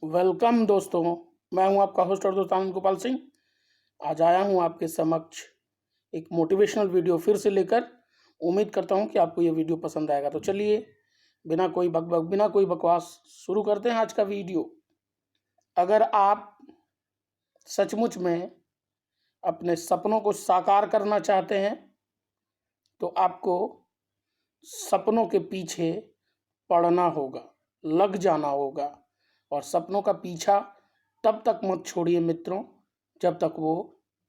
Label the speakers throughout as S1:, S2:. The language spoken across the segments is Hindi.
S1: वेलकम दोस्तों, मैं हूं आपका होस्ट और दोस्त आनंद गोपाल सिंह। आज आया हूं आपके समक्ष एक मोटिवेशनल वीडियो फिर से लेकर। उम्मीद करता हूं कि आपको ये वीडियो पसंद आएगा। तो चलिए बिना कोई बकवास शुरू करते हैं आज का वीडियो। अगर आप सचमुच में अपने सपनों को साकार करना चाहते हैं तो आपको सपनों के पीछे पड़ना होगा, लग जाना होगा। और सपनों का पीछा तब तक मत छोड़िए मित्रों, जब तक वो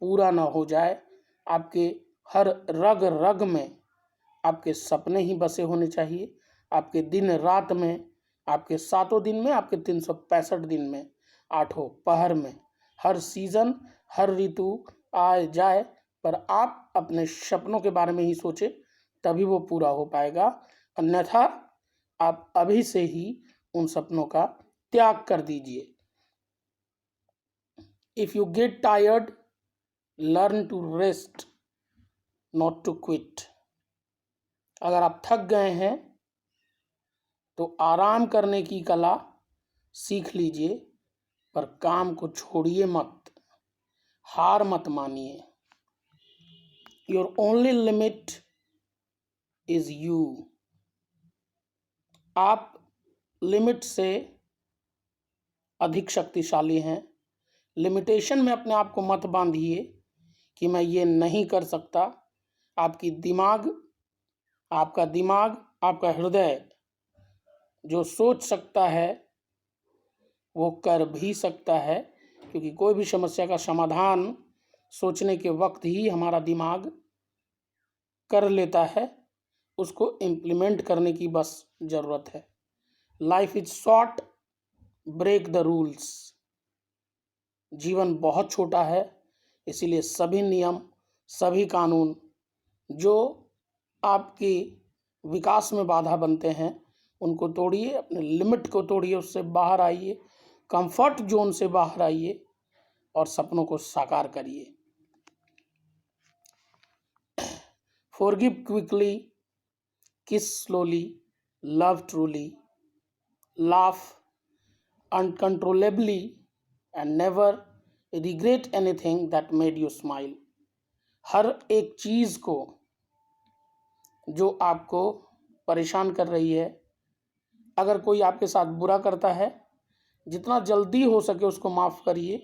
S1: पूरा ना हो जाए। आपके हर रग रग में आपके सपने ही बसे होने चाहिए। आपके दिन रात में, आपके 7 दिन में, आपके 365 दिन में, 8 पहर में, हर सीजन, हर ऋतु आए जाए, पर आप अपने सपनों के बारे में ही सोचें, तभी वो पूरा हो पाएगा। अन्यथा आप अभी से ही उन सपनों का त्याग कर दीजिए। If you get tired, learn to rest, not to quit. अगर आप थक गए हैं तो आराम करने की कला सीख लीजिए, पर काम को छोड़िए मत, हार मत मानिए। Your only limit is you. आप लिमिट से अधिक शक्तिशाली हैं। लिमिटेशन में अपने आप को मत बांधिए कि मैं ये नहीं कर सकता। आपका दिमाग, आपका हृदय जो सोच सकता है वो कर भी सकता है, क्योंकि कोई भी समस्या का समाधान सोचने के वक्त ही हमारा दिमाग कर लेता है। उसको इम्प्लीमेंट करने की बस ज़रूरत है। Life is short, break the rules. जीवन बहुत छोटा है, इसीलिए सभी नियम, सभी कानून जो आपके विकास में बाधा बनते हैं उनको तोड़िए, अपने लिमिट को तोड़िए, उससे बाहर आइए, कंफर्ट जोन से बाहर आइए और सपनों को साकार करिए। फॉरगिव क्विकली, किस slowly, love truly, laugh uncontrollably and never regret anything that made you smile। हर एक चीज़ को जो आपको परेशान कर रही है, अगर कोई आपके साथ बुरा करता है, जितना जल्दी हो सके उसको माफ़ करिए।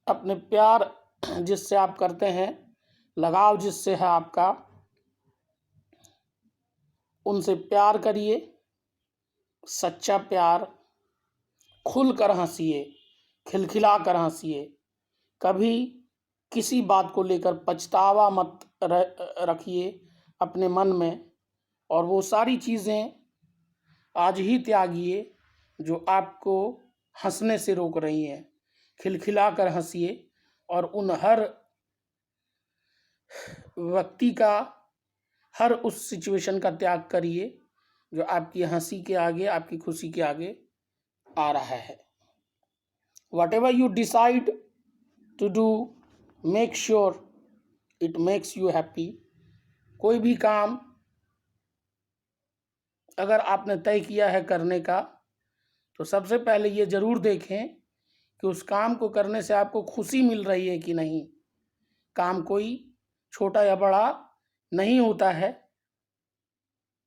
S1: अपने प्यार जिससे आप करते हैं, लगाव जिससे है आपका, उनसे प्यार करिए। सच्चा प्यार, खुल कर हंसिए, खिलखिला कर हंसिए। कभी किसी बात को लेकर पछतावा मत रखिए अपने मन में, और वो सारी चीज़ें आज ही त्यागिए जो आपको हंसने से रोक रही हैं। खिलखिला कर हंसिए और उन हर व्यक्ति का, हर उस सिचुएशन का त्याग करिए जो आपकी हंसी के आगे, आपकी खुशी के आगे आ रहा है। Whatever you decide to do, make sure it makes you happy। कोई भी काम अगर आपने तय किया है करने का, तो सबसे पहले ये ज़रूर देखें कि उस काम को करने से आपको खुशी मिल रही है कि नहीं। काम कोई छोटा या बड़ा नहीं होता है,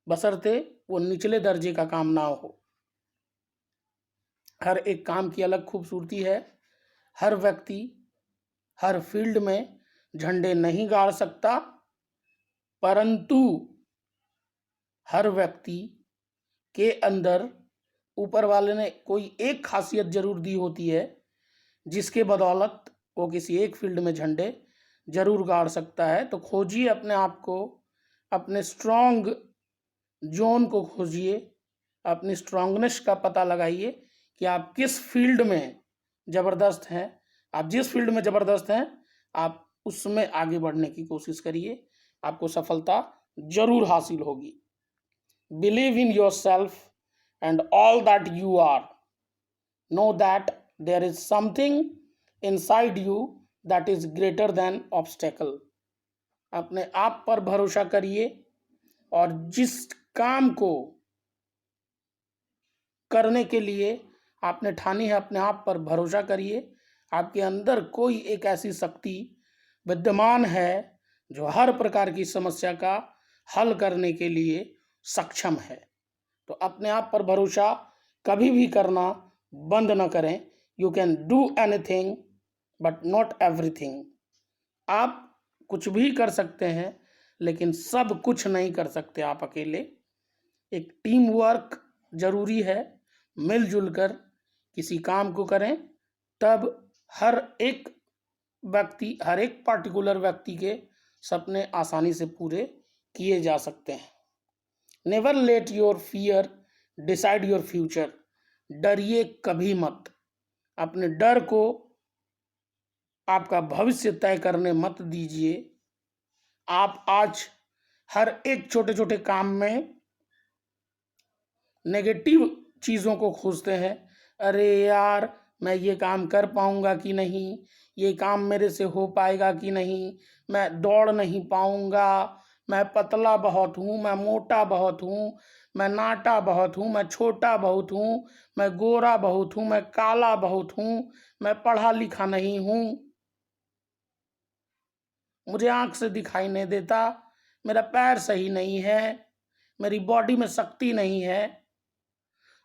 S1: बशर्ते वो निचले दर्जे का काम ना हो। हर एक काम की अलग खूबसूरती है। हर व्यक्ति हर फील्ड में झंडे नहीं गाड़ सकता, परंतु हर व्यक्ति के अंदर ऊपर वाले ने कोई एक खासियत जरूर दी होती है, जिसके बदौलत वो किसी एक फील्ड में झंडे जरूर गाड़ सकता है। तो खोजिए अपने आप को, अपने स्ट्रॉन्ग जोन को खोजिए, अपनी स्ट्रॉन्गनेस का पता लगाइए कि आप किस फील्ड में ज़बरदस्त हैं। आप जिस फील्ड में ज़बरदस्त हैं, आप उसमें आगे बढ़ने की कोशिश करिए, आपको सफलता जरूर हासिल होगी। Believe in yourself and all that you are. Know that there is something inside you that is greater than obstacle. अपने आप पर भरोसा करिए और जिस काम को करने के लिए आपने ठानी है, अपने आप पर भरोसा करिए। आपके अंदर कोई एक ऐसी शक्ति विद्यमान है जो हर प्रकार की समस्या का हल करने के लिए सक्षम है। तो अपने आप पर भरोसा कभी भी करना बंद न करें। You can do anything but not everything. आप कुछ भी कर सकते हैं लेकिन सब कुछ नहीं कर सकते आप अकेले। एक टीम वर्क जरूरी है, मिलजुल कर किसी काम को करें, तब हर एक पार्टिकुलर व्यक्ति के सपने आसानी से पूरे किए जा सकते हैं। Never let your fear decide your future. डरिए कभी मत, अपने डर को आपका भविष्य तय करने मत दीजिए। आप आज हर एक छोटे छोटे काम में नेगेटिव चीज़ों को खोजते हैं। अरे यार, मैं ये काम कर पाऊंगा कि नहीं, ये काम मेरे से हो पाएगा कि नहीं, मैं दौड़ नहीं पाऊंगा, मैं पतला बहुत हूँ, मैं मोटा बहुत हूँ, मैं नाटा बहुत हूँ, मैं छोटा बहुत हूँ, मैं गोरा बहुत हूँ, मैं काला बहुत हूँ, मैं पढ़ा लिखा नहीं हूँ, मुझे आंख से दिखाई नहीं देता, मेरा पैर सही नहीं है, मेरी बॉडी में शक्ति नहीं है।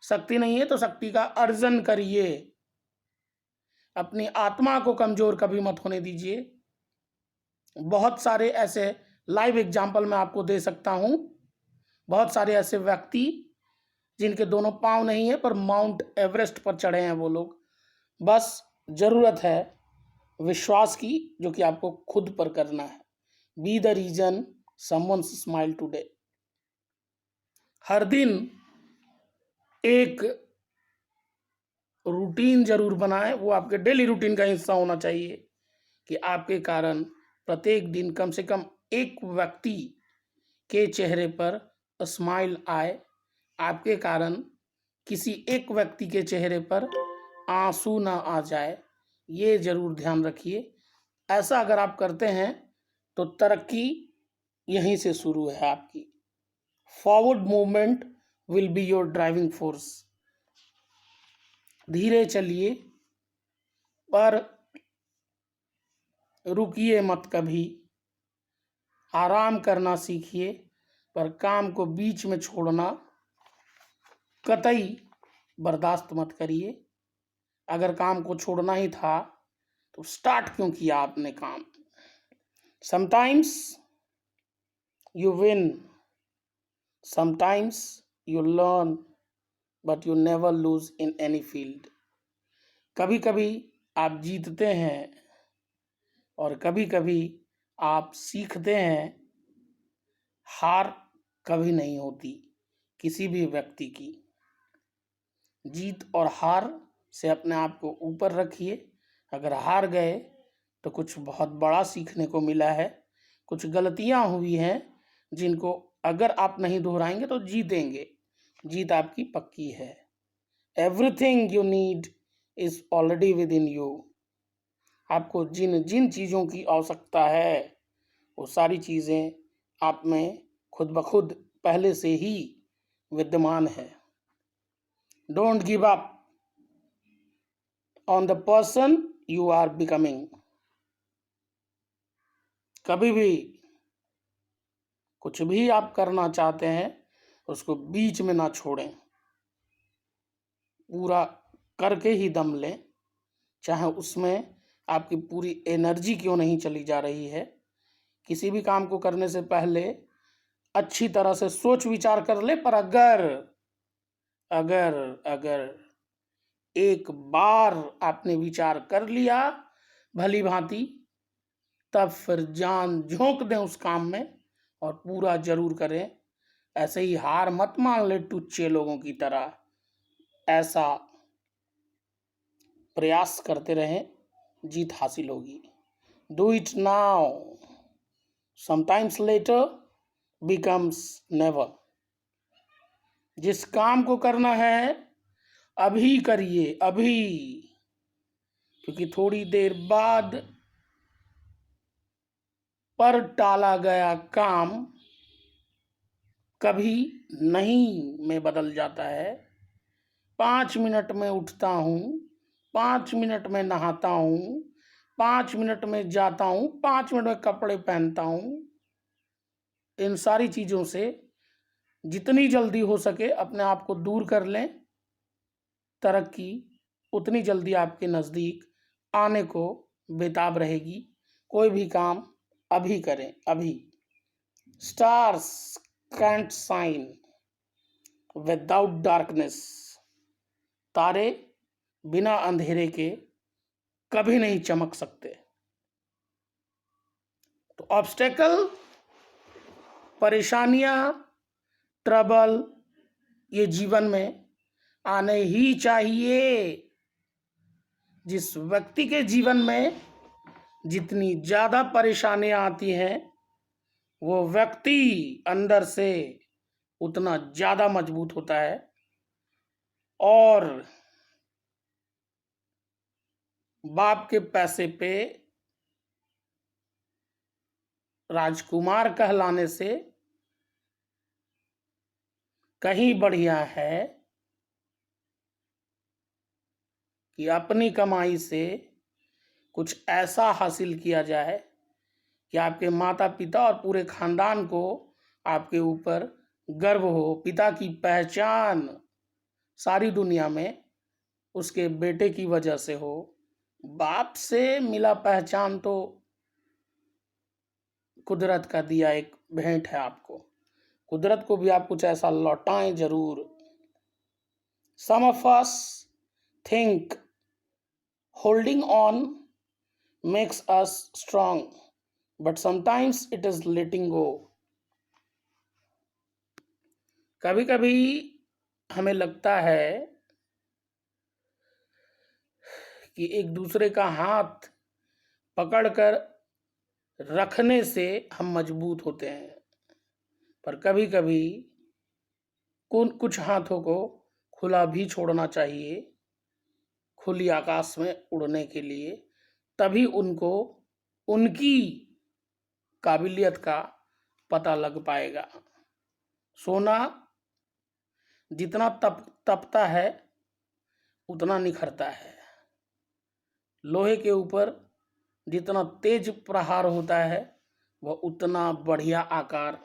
S1: शक्ति नहीं है तो शक्ति का अर्जन करिए। अपनी आत्मा को कमजोर कभी मत होने दीजिए। बहुत सारे ऐसे लाइव एग्जाम्पल मैं आपको दे सकता हूं। बहुत सारे ऐसे व्यक्ति जिनके दोनों पांव नहीं है पर माउंट एवरेस्ट पर चढ़े हैं वो लोग। बस जरूरत है विश्वास की, जो कि आपको खुद पर करना है। Be the reason someone smile today. हर दिन एक रूटीन जरूर बनाएं, वो आपके डेली रूटीन का हिस्सा होना चाहिए कि आपके कारण प्रत्येक दिन कम से कम एक व्यक्ति के चेहरे पर स्माइल आए। आपके कारण किसी एक व्यक्ति के चेहरे पर आंसू ना आ जाए, ये जरूर ध्यान रखिए। ऐसा अगर आप करते हैं तो तरक्की यहीं से शुरू है आपकी। Forward movement will be your driving force. धीरे चलिए पर रुकिए मत कभी। आराम करना सीखिए पर काम को बीच में छोड़ना कतई बर्दाश्त मत करिए। अगर काम को छोड़ना ही था तो स्टार्ट क्यों किया आपने काम। Sometimes you win, sometimes you learn, but you never lose in any field. कभी कभी आप जीतते हैं और कभी कभी आप सीखते हैं। हार कभी नहीं होती किसी भी व्यक्ति की। जीत और हार से अपने आप को ऊपर रखिए। अगर हार गए तो कुछ बहुत बड़ा सीखने को मिला है, कुछ गलतियां हुई हैं जिनको अगर आप नहीं दोहराएंगे तो जीतेंगे। जीत आपकी पक्की है। Everything you need is already with in you. आपको जिन जिन चीज़ों की आवश्यकता है वो सारी चीज़ें आप में खुद ब खुद पहले से ही विद्यमान है। Don't give up on the person you are becoming. कभी भी कुछ भी आप करना चाहते हैं उसको बीच में ना छोड़ें, पूरा करके ही दम लें, चाहे उसमें आपकी पूरी एनर्जी क्यों नहीं चली जा रही है। किसी भी काम को करने से पहले अच्छी तरह से सोच विचार कर ले, पर अगर अगर अगर एक बार आपने विचार कर लिया भली भांति, तब फिर जान झोंक दें उस काम में और पूरा जरूर करें। ऐसे ही हार मत मान ले टुच्चे लोगों की तरह। ऐसा प्रयास करते रहें, जीत हासिल होगी। Do it now, sometimes letter becomes never. जिस काम को करना है अभी करिए, अभी, क्योंकि थोड़ी देर बाद पर टाला गया काम कभी नहीं में बदल जाता है। 5 मिनट में उठता हूँ, 5 मिनट में नहाता हूँ, 5 मिनट में जाता हूँ, 5 मिनट में कपड़े पहनता हूँ। इन सारी चीज़ों से जितनी जल्दी हो सके अपने आप को दूर कर लें। तरक्की उतनी जल्दी आपके नज़दीक आने को बेताब रहेगी। कोई भी काम अभी करें, अभी। Stars can't shine without darkness. तारे बिना अंधेरे के कभी नहीं चमक सकते। तो ऑब्स्टेकल, परेशानियां, ट्रबल ये जीवन में आने ही चाहिए। जिस व्यक्ति के जीवन में जितनी ज्यादा परेशानियां आती हैं, वो व्यक्ति अंदर से उतना ज्यादा मजबूत होता है। और बाप के पैसे पे राजकुमार कहलाने से कहीं बढ़िया है कि अपनी कमाई से कुछ ऐसा हासिल किया जाए कि आपके माता पिता और पूरे खानदान को आपके ऊपर गर्व हो। पिता की पहचान सारी दुनिया में उसके बेटे की वजह से हो। बाप से मिला पहचान तो कुदरत का दिया एक भेंट है आपको। कुदरत को भी आप कुछ ऐसा लौटाएं जरूर। Some of us think holding on makes us strong, but sometimes it is letting go. कभी कभी हमें लगता है कि एक दूसरे का हाथ पकड़कर रखने से हम मजबूत होते हैं, पर कभी कभी कुछ हाथों को खुला भी छोड़ना चाहिए, खुली आकाश में उड़ने के लिए। तभी उनको उनकी काबिलियत का पता लग पाएगा। सोना जितना तपता है उतना निखरता है। लोहे के ऊपर जितना तेज प्रहार होता है वह उतना बढ़िया आकार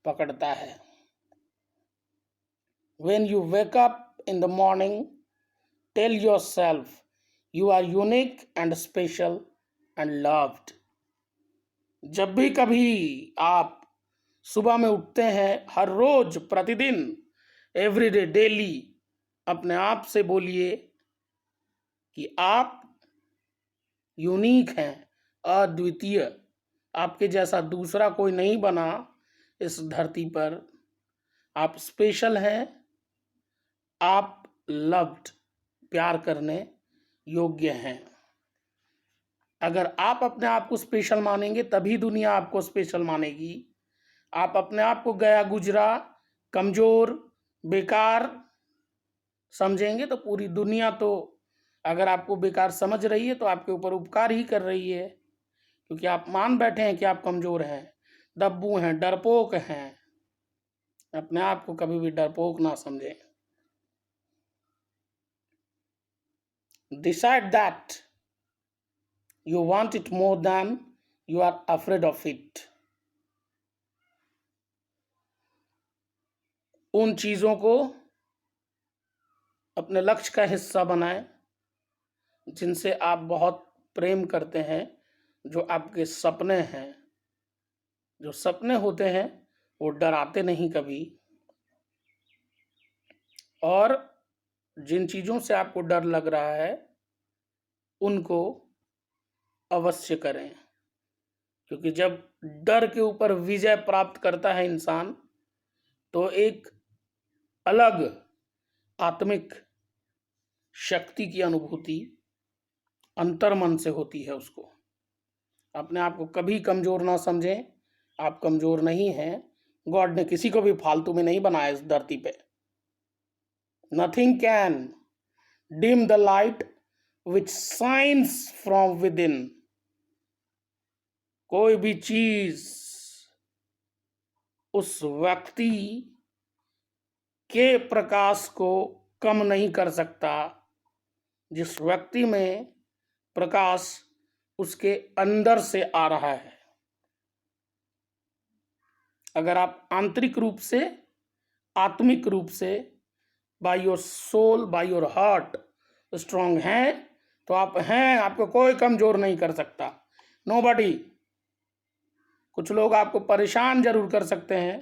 S1: पकड़ता है। When you wake up in the morning, tell yourself you are unique and special and loved. जब भी कभी आप सुबह में उठते हैं, हर रोज, प्रतिदिन, एवरीडे, डेली, अपने आप से बोलिए कि आप यूनिक हैं, अद्वितीय। आपके जैसा दूसरा कोई नहीं बना इस धरती पर। आप स्पेशल हैं, आप लव्ड, प्यार करने योग्य हैं। अगर आप अपने आप को स्पेशल मानेंगे तभी दुनिया आपको स्पेशल मानेगी। आप अपने आप को गया गुजरा, कमजोर, बेकार समझेंगे तो पूरी दुनिया तो, अगर आपको बेकार समझ रही है तो आपके ऊपर उपकार ही कर रही है, क्योंकि आप मान बैठे हैं कि आप कमजोर हैं, डब्बू हैं, डरपोक हैं। अपने आप को कभी भी डरपोक ना समझें। Decide that you want it more than you are afraid of it. उन चीजों को अपने लक्ष्य का हिस्सा बनाएं जिनसे आप बहुत प्रेम करते हैं, जो आपके सपने हैं। जो सपने होते हैं वो डराते नहीं कभी। और जिन चीजों से आपको डर लग रहा है उनको अवश्य करें, क्योंकि जब डर के ऊपर विजय प्राप्त करता है इंसान तो एक अलग आत्मिक शक्ति की अनुभूति अंतर्मन से होती है उसको। अपने आप को कभी कमजोर ना समझें। आप कमजोर नहीं हैं। गॉड ने किसी को भी फालतू में नहीं बनाया इस धरती पे। Nothing can dim the light which shines from with in. कोई भी चीज उस व्यक्ति के प्रकाश को कम नहीं कर सकता। जिस व्यक्ति में प्रकाश उसके अंदर से आ रहा है, अगर आप आंतरिक रूप से, आत्मिक रूप से, by your soul, by your heart strong हैं, तो आप हैं, आपको कोई कमजोर नहीं कर सकता। नोबडी। कुछ लोग आपको परेशान जरूर कर सकते हैं,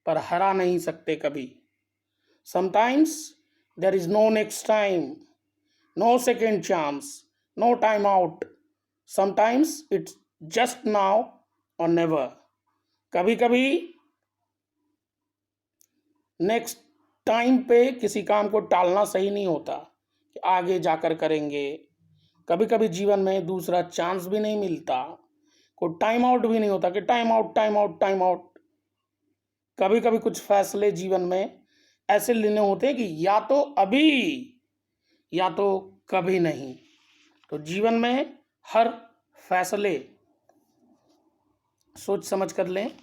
S1: पर हरा नहीं सकते कभी। Sometimes there is no next time, no second chance, no time out. Sometimes it's just now or never. कभी कभी नेक्स्ट टाइम पे किसी काम को टालना सही नहीं होता कि आगे जाकर करेंगे। कभी कभी जीवन में दूसरा चांस भी नहीं मिलता, कोई टाइम आउट भी नहीं होता कि time out, time out, time out. कभी कभी कुछ फैसले जीवन में ऐसे लेने होते हैं कि या तो अभी या तो कभी नहीं। तो जीवन में हर फैसले सोच समझ कर लें।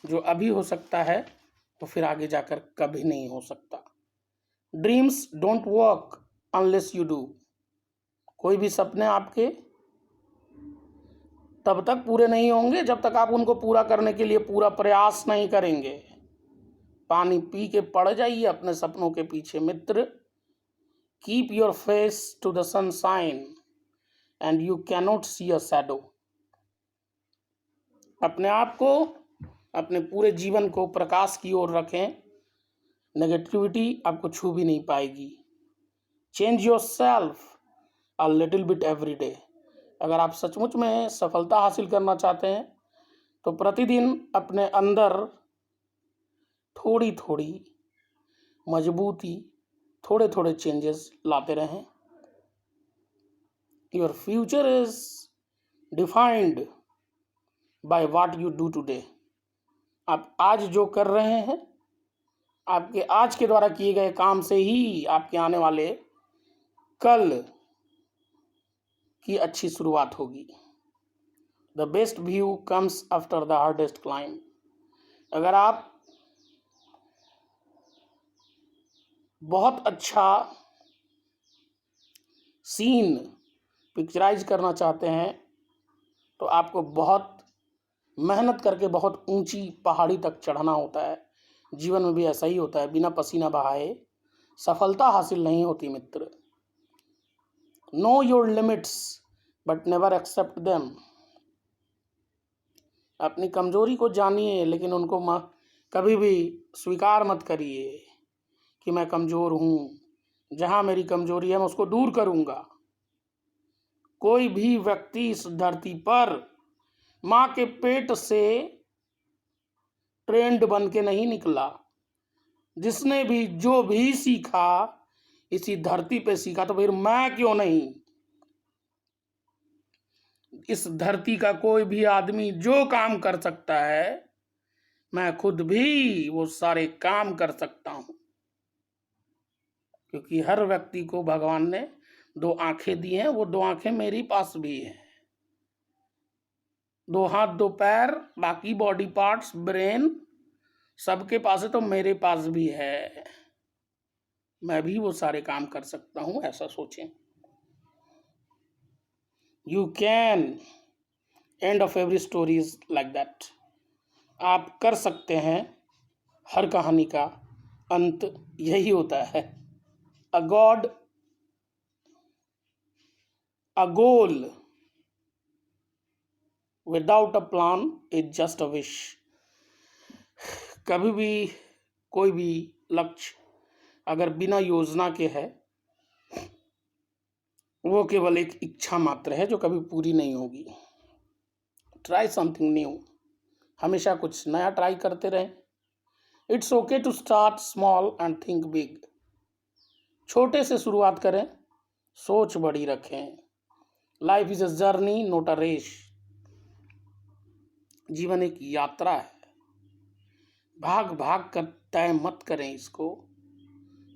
S1: जो अभी हो सकता है तो फिर आगे जाकर कभी नहीं हो सकता। Dreams don't work unless you do. कोई भी सपने आपके तब तक पूरे नहीं होंगे जब तक आप उनको पूरा करने के लिए पूरा प्रयास नहीं करेंगे। पानी पी के पड़ जाइए अपने सपनों के पीछे मित्र। Keep your face to the sunshine and you cannot see a shadow. अपने आप को, अपने पूरे जीवन को प्रकाश की ओर रखें। नेगेटिविटी आपको छू भी नहीं पाएगी। Change your self a little bit every day. अगर आप सचमुच में सफलता हासिल करना चाहते हैं तो प्रतिदिन अपने अंदर थोड़ी थोड़ी मजबूती, थोड़े थोड़े चेंजेस लाते रहें। Your future is defined by what you do today. आप आज जो कर रहे हैं, आपके आज के द्वारा किए गए काम से ही आपके आने वाले कल की अच्छी शुरुआत होगी। The best view comes after the hardest climb. अगर आप बहुत अच्छा सीन पिक्चराइज करना चाहते हैं तो आपको बहुत मेहनत करके बहुत ऊंची पहाड़ी तक चढ़ना होता है। जीवन में भी ऐसा ही होता है, बिना पसीना बहाए सफलता हासिल नहीं होती मित्र। Know your limits but never accept them. अपनी कमजोरी को जानिए लेकिन उनको कभी भी स्वीकार मत करिए कि मैं कमजोर हूं। जहां मेरी कमजोरी है मैं उसको दूर करूंगा। कोई भी व्यक्ति इस धरती पर मां के पेट से ट्रेंड बन के नहीं निकला। जिसने भी जो भी सीखा इसी धरती पे सीखा, तो फिर मैं क्यों नहीं। इस धरती का कोई भी आदमी जो काम कर सकता है मैं खुद भी वो सारे काम कर सकता हूं। क्योंकि हर व्यक्ति को भगवान ने दो आंखें दी हैं, वो दो आंखें मेरी पास भी हैं। दो हाथ, दो पैर, बाकी बॉडी पार्ट्स, ब्रेन सबके पास है, तो मेरे पास भी है। मैं भी वो सारे काम कर सकता हूं, ऐसा सोचें। You can, end of every story is like that. आप कर सकते हैं, हर कहानी का अंत यही होता है। A god, a goal without a plan is just a wish. कभी भी कोई भी लक्ष्य अगर बिना योजना के है वो केवल एक इच्छा मात्र है जो कभी पूरी नहीं होगी। Try something new. हमेशा कुछ नया ट्राई करते रहें। It's okay to start small and think big. छोटे से शुरुआत करें, सोच बड़ी रखें। Life is a journey not a race. जीवन एक यात्रा है, भाग भाग कर तय मत करें इसको।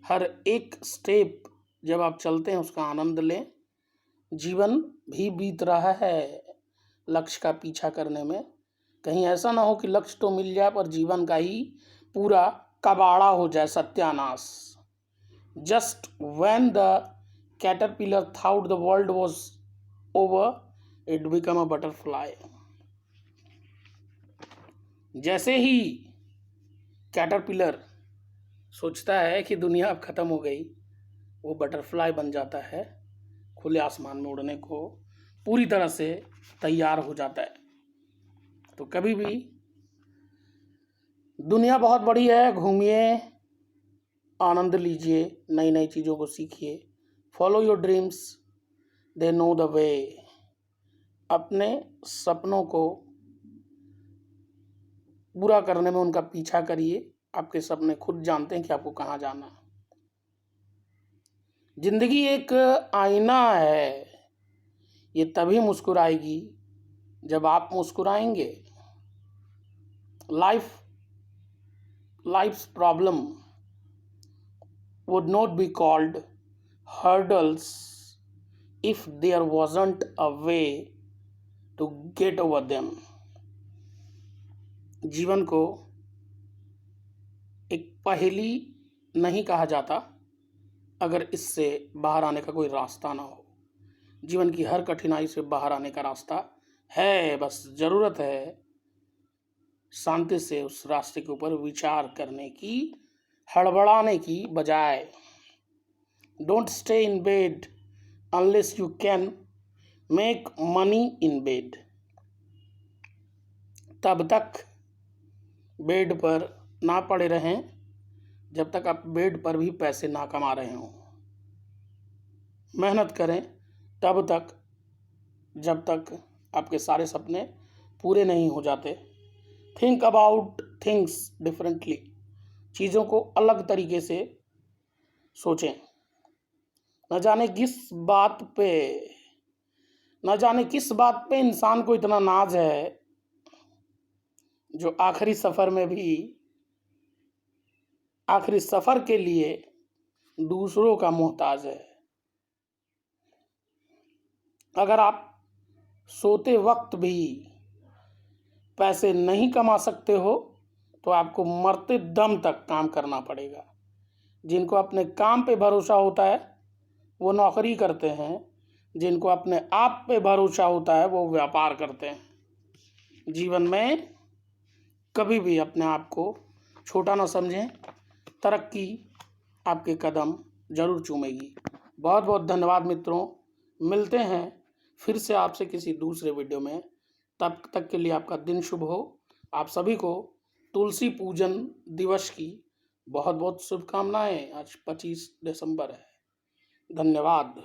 S1: हर एक स्टेप जब आप चलते हैं उसका आनंद लें। जीवन भी बीत रहा है लक्ष्य का पीछा करने में। कहीं ऐसा ना हो कि लक्ष्य तो मिल जाए पर जीवन का ही पूरा कबाड़ा हो जाए, सत्यानाश। Just when the caterpillar thought the world was over, it became a butterfly. जैसे ही कैटरपिलर सोचता है कि दुनिया अब खत्म हो गई, वो बटरफ्लाई बन जाता है, खुले आसमान में उड़ने को पूरी तरह से तैयार हो जाता है। तो कभी भी दुनिया बहुत बड़ी है, घूमिए, आनंद लीजिए, नई नई चीज़ों को सीखिए। Follow your dreams, they know the way. अपने सपनों को पूरा करने में उनका पीछा करिए। आपके सपने खुद जानते हैं कि आपको कहाँ जाना है। जिंदगी एक आईना है, ये तभी मुस्कुराएगी जब आप मुस्कुराएंगे। Life's problem would not be called hurdles if there wasn't a way to get over them. जीवन को एक पहेली नहीं कहा जाता अगर इससे बाहर आने का कोई रास्ता ना हो। जीवन की हर कठिनाई से बाहर आने का रास्ता है, बस ज़रूरत है शांति से उस रास्ते के ऊपर विचार करने की, हड़बड़ाने की बजाय। Don't stay in bed unless you can make money in bed. तब तक बेड पर ना पड़े रहें जब तक आप बेड पर भी पैसे ना कमा रहे हों। मेहनत करें तब तक जब तक आपके सारे सपने पूरे नहीं हो जाते। Think about things differently. चीज़ों को अलग तरीके से सोचें। न जाने किस बात पे इंसान को इतना नाज है जो आखिरी सफ़र के लिए दूसरों का मोहताज है। अगर आप सोते वक्त भी पैसे नहीं कमा सकते हो तो आपको मरते दम तक काम करना पड़ेगा। जिनको अपने काम पे भरोसा होता है वो नौकरी करते हैं, जिनको अपने आप पे भरोसा होता है वो व्यापार करते हैं। जीवन में कभी भी अपने आप को छोटा ना समझें, तरक्की आपके कदम जरूर चूमेगी। बहुत बहुत धन्यवाद मित्रों, मिलते हैं फिर से आपसे किसी दूसरे वीडियो में। तब तक के लिए आपका दिन शुभ हो। आप सभी को तुलसी पूजन दिवस की बहुत बहुत शुभकामनाएं। आज 25 दिसंबर है। धन्यवाद।